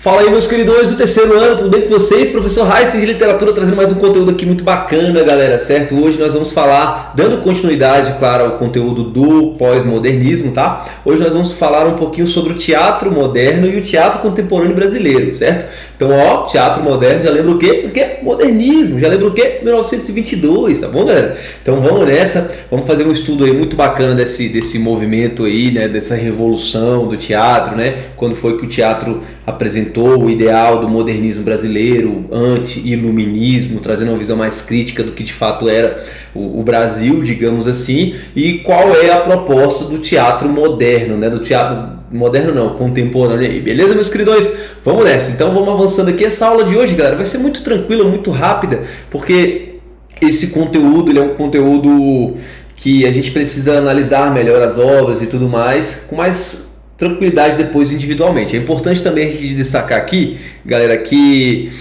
Fala aí, meus queridões do terceiro ano, tudo bem com vocês? Professor Heisen de Literatura trazendo mais um conteúdo aqui muito bacana, galera, certo? Hoje nós vamos falar, dando continuidade, claro, ao conteúdo do pós-modernismo, tá? Hoje nós vamos falar um pouquinho sobre o teatro moderno e o teatro contemporâneo brasileiro, certo? Então, ó, teatro moderno, já lembra o quê? Porque modernismo, já lembra o quê? 1922, tá bom, galera? Então vamos nessa, vamos fazer um estudo aí muito bacana desse movimento aí, né? Dessa revolução do teatro, né? Quando foi que o teatro apresentou o ideal do modernismo brasileiro, anti-iluminismo, trazendo uma visão mais crítica do que de fato era o Brasil, digamos assim, e qual é a proposta do teatro moderno, né? Do teatro moderno não, contemporâneo aí, beleza, meus queridões? Vamos nessa, então vamos avançando aqui. Essa aula de hoje, galera, vai ser muito tranquila, muito rápida, porque esse conteúdo, ele é um conteúdo que a gente precisa analisar melhor as obras e tudo mais, com mais tranquilidade depois individualmente. É importante também a gente destacar aqui, galera, que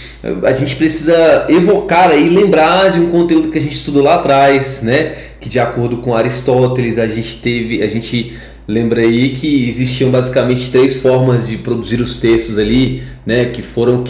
a gente precisa evocar aí, lembrar de um conteúdo que a gente estudou lá atrás, né? Que de acordo com Aristóteles a gente lembra aí que existiam basicamente três formas de produzir os textos ali, né? Que foram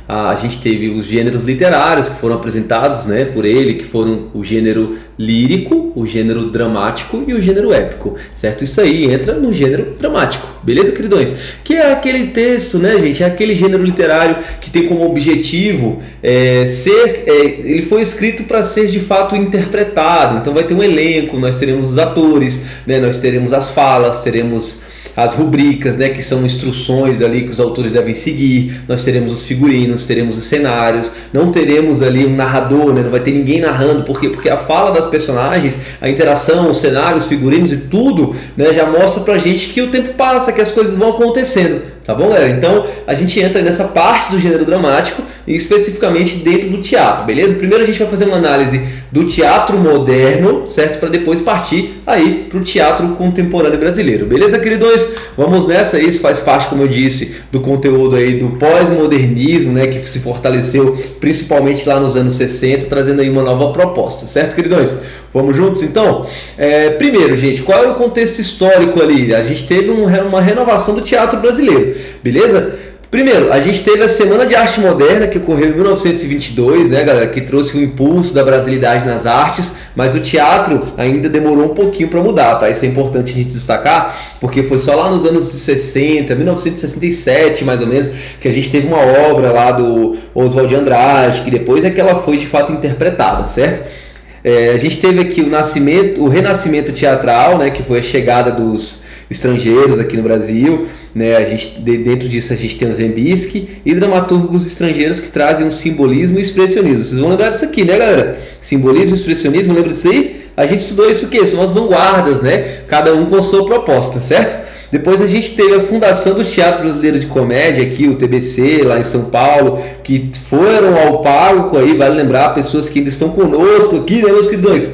a gente teve os gêneros literários que foram apresentados, né, por ele, que foram o gênero lírico, o gênero dramático e o gênero épico, certo? Isso aí entra no gênero dramático, beleza, queridões? Que é aquele texto, né, gente, é aquele gênero literário que tem como objetivo ele foi escrito para ser de fato interpretado. Então vai ter um elenco, nós teremos os atores, né, nós teremos as falas, teremos as rubricas, né, que são instruções ali que os autores devem seguir, nós teremos os figurinos, teremos os cenários, não teremos ali um narrador, né, não vai ter ninguém narrando, por quê? Porque a fala das personagens, a interação, os cenários, os figurinos e tudo, né, já mostra pra gente que o tempo passa, que as coisas vão acontecendo. Tá bom, galera? Então a gente entra nessa parte do gênero dramático e especificamente dentro do teatro, beleza? Primeiro a gente vai fazer uma análise do teatro moderno, certo? Para depois partir aí para o teatro contemporâneo brasileiro, beleza, queridões? Vamos nessa, isso faz parte, como eu disse, do conteúdo aí do pós-modernismo, né? Que se fortaleceu principalmente lá nos anos 60, trazendo aí uma nova proposta, certo, queridões? Vamos juntos então? Primeiro, gente, qual era o contexto histórico ali? A gente teve uma renovação do teatro brasileiro, beleza? Primeiro, a gente teve a Semana de Arte Moderna, que ocorreu em 1922, né, galera? Que trouxe o impulso da brasilidade nas artes, mas o teatro ainda demorou um pouquinho para mudar, tá? Isso é importante a gente destacar, porque foi só lá nos anos 60, 1967 mais ou menos, que a gente teve uma obra lá do Oswald de Andrade, que depois é que ela foi de fato interpretada, certo? A gente teve aqui o renascimento teatral, né, que foi a chegada dos estrangeiros aqui no Brasil, né, dentro disso a gente tem o Zembiski e dramaturgos estrangeiros que trazem um simbolismo e expressionismo. Vocês vão lembrar disso aqui, né, galera? Simbolismo e expressionismo, lembra disso aí? A gente estudou isso aqui, são as vanguardas, né? Cada um com a sua proposta, certo? Depois a gente teve a fundação do Teatro Brasileiro de Comédia aqui, o TBC, lá em São Paulo, que foram ao palco aí, vale lembrar, pessoas que ainda estão conosco aqui, né, meus queridões?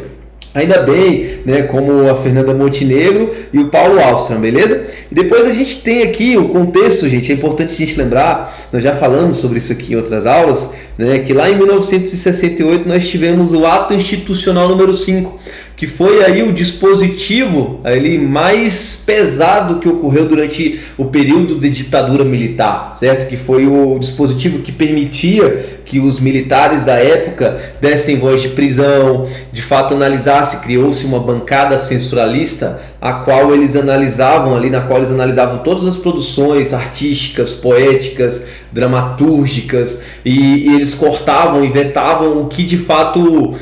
Ainda bem, né, como a Fernanda Montenegro e o Paulo Alstrom, beleza? E depois a gente tem aqui o contexto, gente, é importante a gente lembrar, nós já falamos sobre isso aqui em outras aulas, né, que lá em 1968 nós tivemos o Ato Institucional número 5, que foi aí o dispositivo ali mais pesado que ocorreu durante o período de ditadura militar, certo? Que foi o dispositivo que permitia que os militares da época dessem voz de prisão, de fato analisasse, criou-se uma bancada censuralista, na qual eles analisavam todas as produções artísticas, poéticas, dramatúrgicas, e eles cortavam e vetavam o que de fato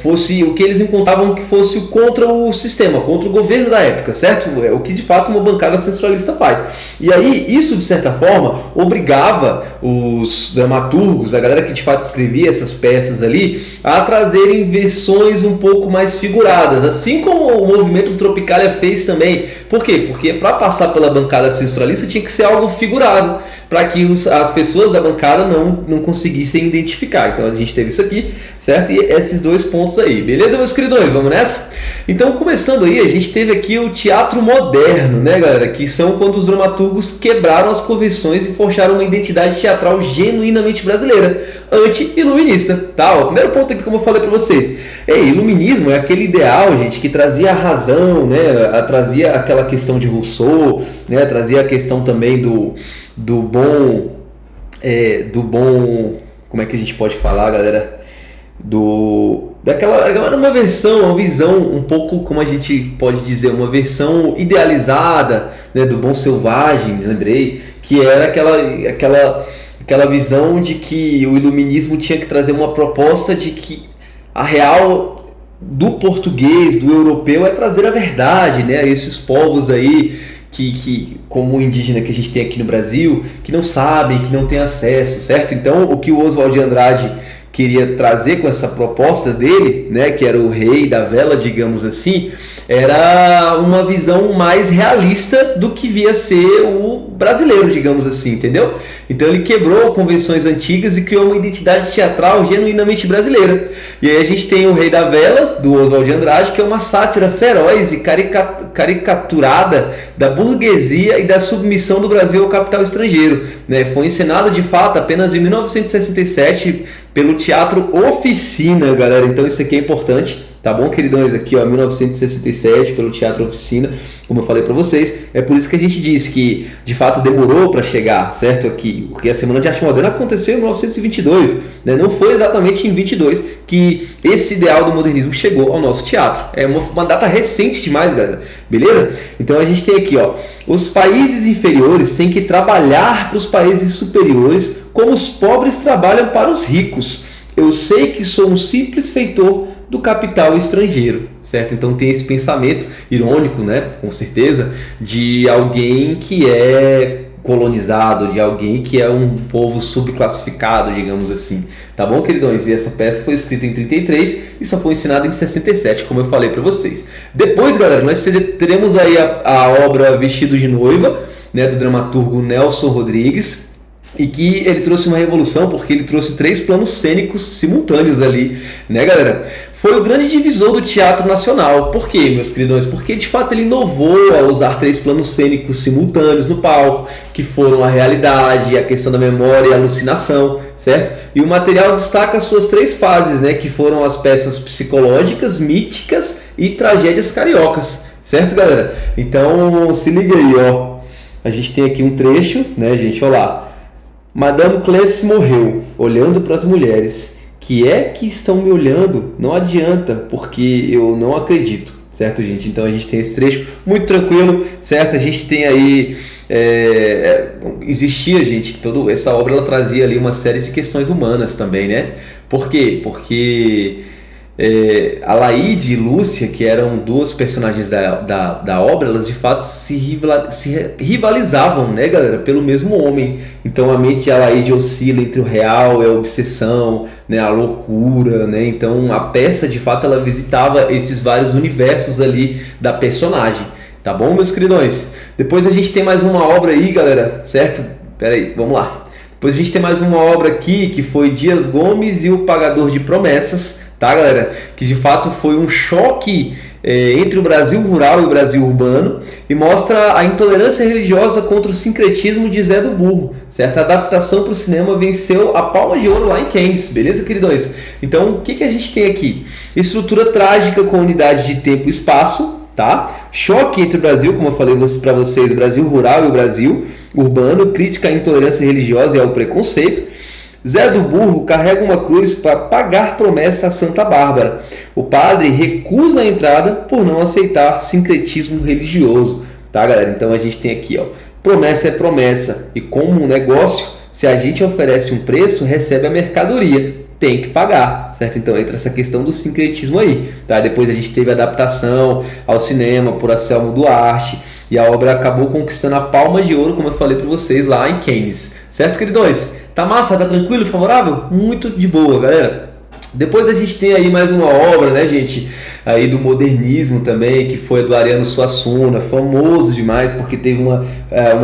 fosse o que eles encontravam que fosse contra o sistema, contra o governo da época, certo? É o que de fato uma bancada censuralista faz. E aí isso de certa forma obrigava os dramaturgos, a galera que de fato escrevia essas peças ali, a trazerem versões um pouco mais figuradas, assim como o movimento Tropicália fez também. Por quê? Porque para passar pela bancada censuralista tinha que ser algo figurado, para que as pessoas da bancada não conseguissem identificar. Então a gente teve isso aqui, certo? E esses dois pontos aí, beleza, meus queridos? queridões, vamos nessa? Então, começando aí, a gente teve aqui o teatro moderno, né, galera? Que são quando os dramaturgos quebraram as convenções e forjaram uma identidade teatral genuinamente brasileira, anti-iluminista, tá? O primeiro ponto aqui, como eu falei pra vocês, iluminismo é aquele ideal, gente, que trazia a razão, né? Trazia aquela questão de Rousseau, né? Trazia a questão também do bom, como é que a gente pode falar, galera? Daquela uma versão, uma visão um pouco, como a gente pode dizer, uma versão idealizada, né, do bom selvagem, lembrei, que era aquela visão de que o iluminismo tinha que trazer uma proposta de que a real do português, do europeu, é trazer a verdade, né, a esses povos aí que como o indígena que a gente tem aqui no Brasil, que não sabem, que não têm acesso, certo? Então, o que o Oswald de Andrade queria trazer com essa proposta dele, né, que era o rei da vela, digamos assim, era uma visão mais realista do que via ser o brasileiro, digamos assim, entendeu? Então ele quebrou convenções antigas e criou uma identidade teatral genuinamente brasileira. E aí a gente tem o Rei da Vela, do Oswald de Andrade, que é uma sátira feroz e caricaturada da burguesia e da submissão do Brasil ao capital estrangeiro, né? Foi encenado de fato apenas em 1967 pelo Teatro Oficina, galera. Então isso aqui é importante, tá bom, queridões? Aqui, ó, 1967, pelo Teatro Oficina, como eu falei para vocês. É por isso que a gente disse que, de fato, demorou para chegar, certo? Aqui, porque a Semana de Arte Moderna aconteceu em 1922, né? Não foi exatamente em 22 que esse ideal do modernismo chegou ao nosso teatro. É uma data recente demais, galera. Beleza? Então a gente tem aqui, ó, os países inferiores têm que trabalhar para os países superiores como os pobres trabalham para os ricos. Eu sei que sou um simples feitor do capital estrangeiro, certo? Então tem esse pensamento irônico, né, com certeza, de alguém que é colonizado, de alguém que é um povo subclassificado, digamos assim. Tá bom, queridões? E essa peça foi escrita em 33 e só foi ensinada em 67, como eu falei para vocês. Depois, galera, nós teremos aí a obra Vestido de Noiva, né, do dramaturgo Nelson Rodrigues, e que ele trouxe uma revolução porque ele trouxe 3 planos cênicos simultâneos ali, né, galera? Foi o grande divisor do teatro nacional. Por quê, meus queridões? Porque de fato ele inovou ao usar 3 planos cênicos simultâneos no palco, que foram a realidade, a questão da memória e a alucinação, certo? E o material destaca as suas 3 fases, né, que foram as peças psicológicas, míticas e tragédias cariocas, certo, galera? Então se liga aí, ó. A gente tem aqui um trecho, né, gente? Olha lá. Madame Clesse morreu, olhando para as mulheres. Que é que estão me olhando? Não adianta, porque eu não acredito, certo, gente? Então a gente tem esse trecho muito tranquilo, certo? A gente tem aí... existia, gente, toda essa obra ela trazia ali uma série de questões humanas também, né? Por quê? Porque... a Laíde e Lúcia, que eram 2 personagens da obra, elas de fato se rivalizavam, né, galera, pelo mesmo homem. Então a mente de Alaíde oscila entre o real e a obsessão, né, a loucura, né? Então a peça de fato ela visitava esses vários universos ali da personagem, tá bom, meus queridões? Depois a gente tem mais uma obra aí, galera, certo? Pera aí, vamos lá. Depois a gente tem mais uma obra aqui que foi Dias Gomes e o Pagador de Promessas, tá, galera? Que de fato foi um choque entre o Brasil rural e o Brasil urbano e mostra a intolerância religiosa contra o sincretismo de Zé do Burro, certo? A adaptação para o cinema venceu a Palma de Ouro lá em Cannes, beleza, queridões? Então, o que a gente tem aqui? Estrutura trágica com unidade de tempo e espaço, tá? Choque entre o Brasil, como eu falei para vocês, o Brasil rural e o Brasil urbano, crítica à intolerância religiosa e ao preconceito. Zé do Burro carrega uma cruz para pagar promessa a Santa Bárbara. O padre recusa a entrada por não aceitar sincretismo religioso. Tá, galera? Então a gente tem aqui, ó, promessa é promessa. E como um negócio, se a gente oferece um preço, recebe a mercadoria. Tem que pagar, certo? Então entra essa questão do sincretismo aí. Tá? Depois a gente teve a adaptação ao cinema por Anselmo Duarte. E a obra acabou conquistando a Palma de Ouro, como eu falei para vocês, lá em Cannes. Certo, queridões? Tá massa? Tá tranquilo? Favorável? Muito de boa, galera. Depois a gente tem aí mais uma obra, né, gente, aí do modernismo também, que foi do Ariano Suassuna, famoso demais porque teve uma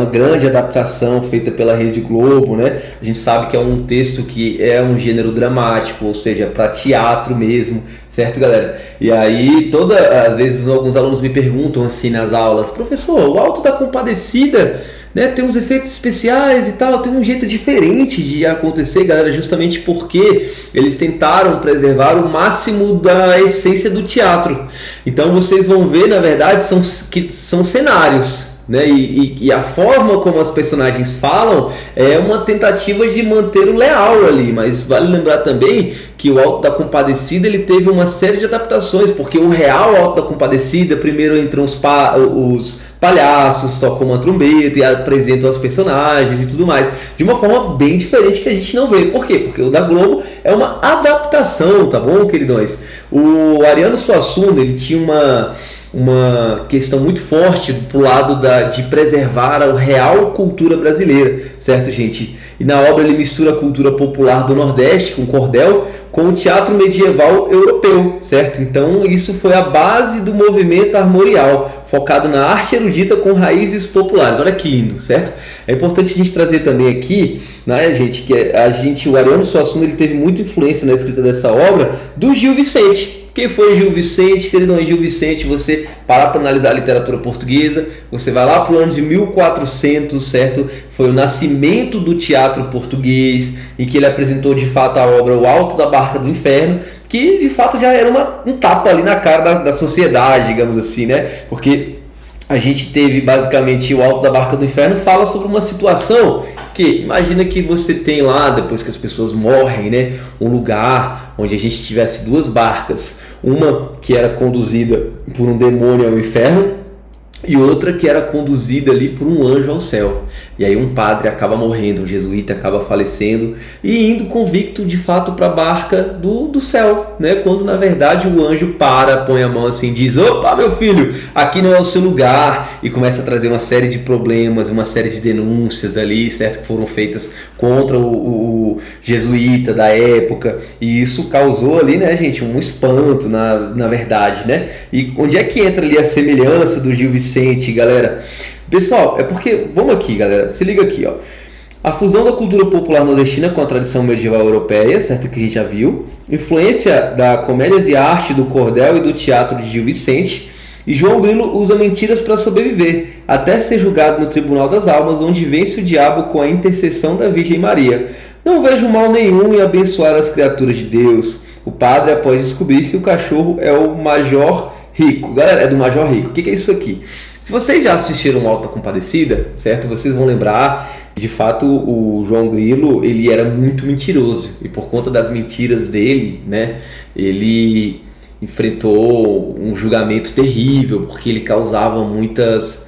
grande adaptação feita pela Rede Globo, né? A gente sabe que é um texto que é um gênero dramático, ou seja, para teatro mesmo, certo, galera? E aí, às vezes alguns alunos me perguntam assim nas aulas: professor, o Alto da Compadecida, né, tem uns efeitos especiais e tal, tem um jeito diferente de acontecer, galera, justamente porque eles tentaram preservar o máximo da essência do teatro. Então vocês vão ver, na verdade, são cenários, né? E a forma como as personagens falam é uma tentativa de manter o real ali, mas vale lembrar também que o Alto da Compadecida ele teve uma série de adaptações, porque o real Alto da Compadecida, primeiro entram os palhaços, tocam uma trombeta e apresentam os personagens e tudo mais, de uma forma bem diferente que a gente não vê. Por quê? Porque o da Globo é uma adaptação, tá bom, queridões? O Ariano Suassuna, ele tinha uma questão muito forte pro lado de preservar a real cultura brasileira, certo, gente? E na obra ele mistura a cultura popular do Nordeste, com cordel, com o teatro medieval europeu, certo? Então isso foi a base do movimento armorial, focado na arte erudita com raízes populares. Olha que lindo, certo? É importante a gente trazer também aqui, né, gente, que o Ariano Suassuna ele teve muita influência na escrita dessa obra do Gil Vicente. Quem foi Gil Vicente, querido? Gil Vicente, você parar para analisar a literatura portuguesa, você vai lá para o ano de 1400, certo? Foi o nascimento do teatro português, em que ele apresentou de fato a obra O Alto da Barca do Inferno, que de fato já era um tapa ali na cara da sociedade, digamos assim, né? Porque a gente teve basicamente O Alto da Barca do Inferno, fala sobre uma situação que, imagina que você tem lá, depois que as pessoas morrem, né, um lugar onde a gente tivesse duas barcas, uma que era conduzida por um demônio ao inferno e outra que era conduzida ali por um anjo ao céu. E aí um padre acaba morrendo, um jesuíta acaba falecendo e indo convicto de fato para a barca do céu, né? Quando na verdade o anjo põe a mão assim e diz: opa, meu filho, aqui não é o seu lugar, e começa a trazer uma série de problemas, uma série de denúncias ali, certo, que foram feitas contra o jesuíta da época, e isso causou ali, né, gente, um espanto na verdade, né? E onde é que entra ali a semelhança do Gil Vicente, galera? Pessoal, é porque, vamos aqui, galera, se liga aqui, ó. A fusão da cultura popular nordestina com a tradição medieval europeia, certo, que a gente já viu, influência da comédia de arte, do cordel e do teatro de Gil Vicente, e João Grilo usa mentiras para sobreviver, até ser julgado no Tribunal das Almas, onde vence o diabo com a intercessão da Virgem Maria. Não vejo mal nenhum em abençoar as criaturas de Deus. O padre após descobrir que o cachorro é o Major Rico. Galera, é do Major Rico. O que é isso aqui? Se vocês já assistiram Alta Compadecida, certo? Vocês vão lembrar que, de fato, o João Grilo, ele era muito mentiroso. E por conta das mentiras dele, né, ele enfrentou um julgamento terrível, porque ele causava muitas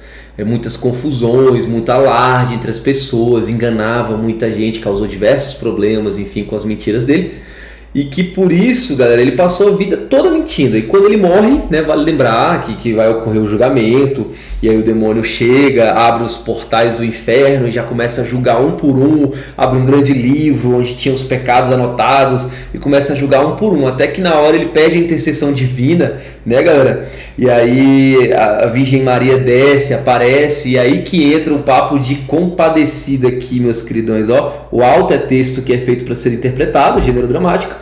confusões, muito alarde entre as pessoas, enganava muita gente, causou diversos problemas, enfim, com as mentiras dele. E que por isso, galera, ele passou a vida toda mentindo. E quando ele morre, né, vale lembrar que vai ocorrer o julgamento. E aí o demônio chega, abre os portais do inferno e já começa a julgar um por um. Abre um grande livro onde tinha os pecados anotados e começa a julgar um por um. Até que na hora ele pede a intercessão divina, né, galera? E aí a Virgem Maria desce, aparece. E aí que entra o papo de compadecida aqui, meus queridões. Ó, o alto é texto que é feito para ser interpretado, gênero dramático.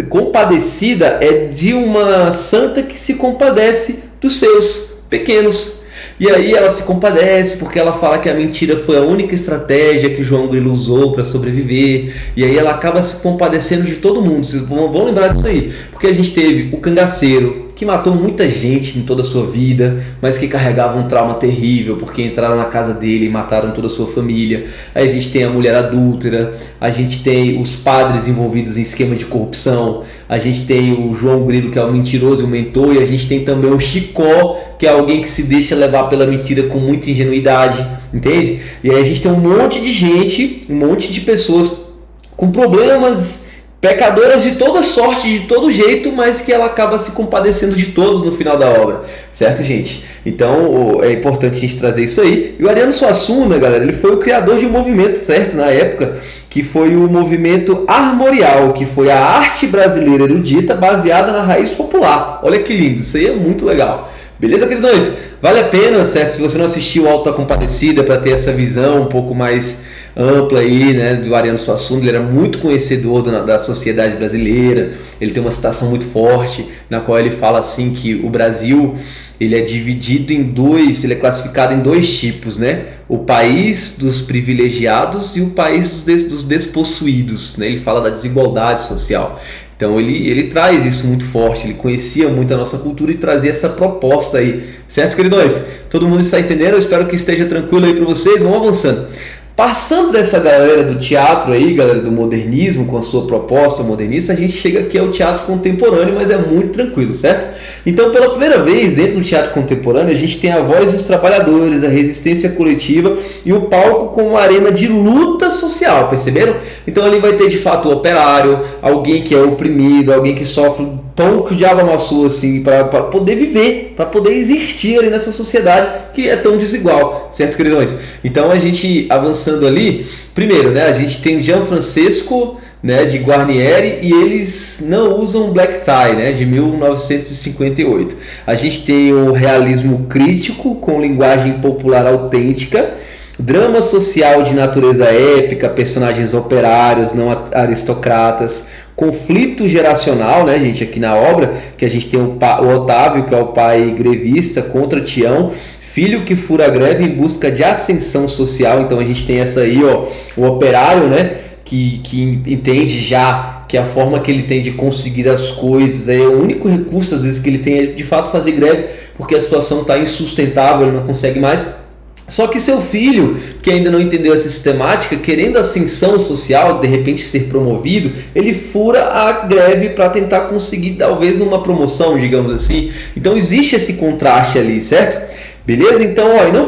Compadecida é de uma santa que se compadece dos seus pequenos. E aí ela se compadece porque ela fala que a mentira foi a única estratégia que João Grilo usou para sobreviver. E aí ela acaba se compadecendo de todo mundo. Vocês vão lembrar disso aí. Porque a gente teve o cangaceiro, que matou muita gente em toda a sua vida, mas que carregava um trauma terrível, porque entraram na casa dele e mataram toda a sua família. Aí a gente tem a mulher adúltera, a gente tem os padres envolvidos em esquema de corrupção, a gente tem o João Grilo, que é o mentiroso e o mentor, e a gente tem também o Chicó, que é alguém que se deixa levar pela mentira com muita ingenuidade, entende? E aí a gente tem um monte de gente, um monte de pessoas com problemas pecadoras de toda sorte, de todo jeito, mas que ela acaba se compadecendo de todos no final da obra, certo, gente? Então é importante a gente trazer isso aí. E o Ariano Suassuna, galera, ele foi o criador de um movimento, certo? Na época, que foi o movimento armorial, que foi a arte brasileira erudita baseada na raiz popular. Olha que lindo, isso aí é muito legal. Beleza, queridões? Vale a pena, certo? Se você não assistiu Auto da Compadecida para ter essa visão um pouco mais ampla aí, né, do Ariano Suassuna, ele era muito conhecedor da sociedade brasileira. Ele tem uma citação muito forte na qual ele fala assim que o Brasil, ele é dividido em dois, ele é classificado em dois tipos, né? O país dos privilegiados e o país dos despossuídos, né? Ele fala da desigualdade social. Então ele traz isso muito forte, ele conhecia muito a nossa cultura e trazia essa proposta aí, certo, queridões? Todo mundo está entendendo? Eu espero que esteja tranquilo aí para vocês, vamos avançando. Passando dessa galera do teatro aí, galera do modernismo, com a sua proposta modernista, a gente chega aqui ao teatro contemporâneo, mas é muito tranquilo, certo? Então, pela primeira vez, dentro do teatro contemporâneo, a gente tem a voz dos trabalhadores, a resistência coletiva e o palco como uma arena de luta social, perceberam? Então, ali vai ter, de fato, o operário, alguém que é oprimido, alguém que sofre pão que o diabo amassou, assim, para poder viver, para poder existir ali nessa sociedade que é tão desigual, certo, queridões? Então, a gente avançando ali, primeiro, né, a gente tem Gianfrancesco, né, de Guarnieri, e eles não usam black tie, né, de 1958. A gente tem o realismo crítico com linguagem popular autêntica, drama social de natureza épica, personagens operários, não aristocratas, conflito geracional, né, gente, aqui na obra, que a gente tem o Otávio, que é o pai grevista, contra Tião, filho que fura a greve em busca de ascensão social. Então a gente tem essa aí, ó, o operário, né, que entende já que a forma que ele tem de conseguir as coisas é o único recurso, às vezes, que ele tem é de fato fazer greve, porque a situação está insustentável, ele não consegue mais. Só que seu filho, que ainda não entendeu essa sistemática, querendo ascensão social, de repente ser promovido, ele fura a greve para tentar conseguir talvez uma promoção, digamos assim. Então existe esse contraste ali, certo? Beleza? Então, ó, não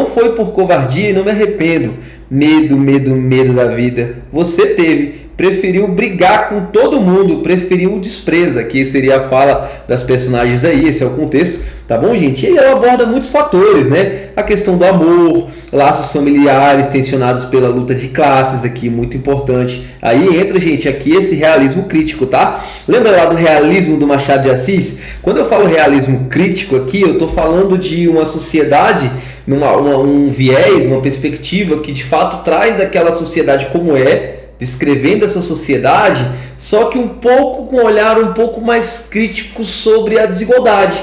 foi por covardia e não me arrependo. Medo da vida. Você teve. Preferiu brigar com todo mundo, preferiu despreza, que seria a fala das personagens aí, esse é o contexto, tá bom, gente? E aí ela aborda muitos fatores, né? A questão do amor, laços familiares tensionados pela luta de classes aqui, muito importante. Aí entra, gente, aqui esse realismo crítico, tá? Lembra lá do realismo do Machado de Assis? Quando eu falo realismo crítico aqui, eu tô falando de uma sociedade, um viés, uma perspectiva que de fato traz aquela sociedade como é, descrevendo essa sociedade, só que um pouco com um olhar um pouco mais crítico sobre a desigualdade,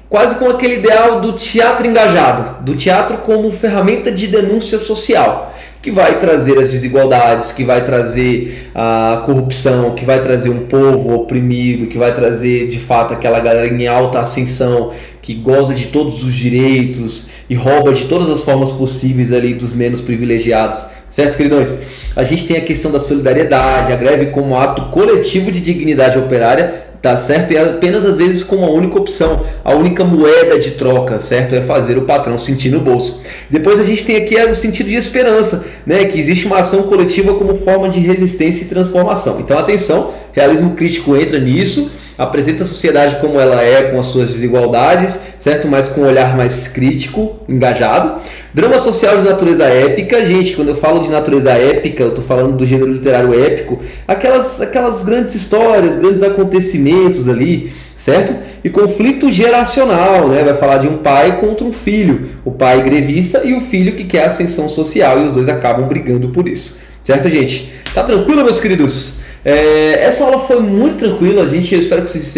quase com aquele ideal do teatro engajado, do teatro como ferramenta de denúncia social, que vai trazer as desigualdades, que vai trazer a corrupção, que vai trazer um povo oprimido, que vai trazer de fato aquela galera em alta ascensão, que goza de todos os direitos e rouba de todas as formas possíveis ali dos menos privilegiados. Certo, queridões? A gente tem a questão da solidariedade, a greve como ato coletivo de dignidade operária, tá certo? E apenas às vezes com uma única opção, a única moeda de troca, certo? É fazer o patrão sentir no bolso. Depois a gente tem aqui o sentido de esperança, né? Que existe uma ação coletiva como forma de resistência e transformação. Então, atenção, realismo crítico entra nisso, apresenta a sociedade como ela é, com as suas desigualdades, certo? Mas com um olhar mais crítico, engajado. Drama social de natureza épica. Gente, quando eu falo de natureza épica, eu estou falando do gênero literário épico, aquelas grandes histórias, grandes acontecimentos ali, certo? E conflito geracional, né? Vai falar de um pai contra um filho, o pai grevista e o filho que quer ascensão social, e os dois acabam brigando por isso, certo, gente? Tá tranquilo, meus queridos? Essa aula foi muito tranquila, eu espero que vocês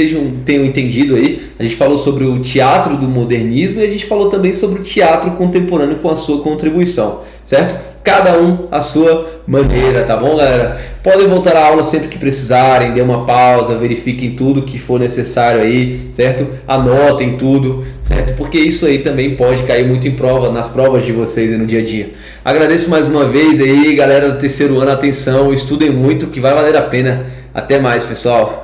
tenham entendido aí. A gente falou sobre o teatro do modernismo e a gente falou também sobre o teatro contemporâneo com a sua contribuição, certo? Cada um a sua maneira, tá bom, galera? Podem voltar à aula sempre que precisarem, dê uma pausa, verifiquem tudo que for necessário aí, certo? Anotem tudo, certo? Porque isso aí também pode cair muito em prova, nas provas de vocês aí no dia a dia. Agradeço mais uma vez aí, galera do terceiro ano, atenção, estudem muito que vai valer a pena. Até mais, pessoal!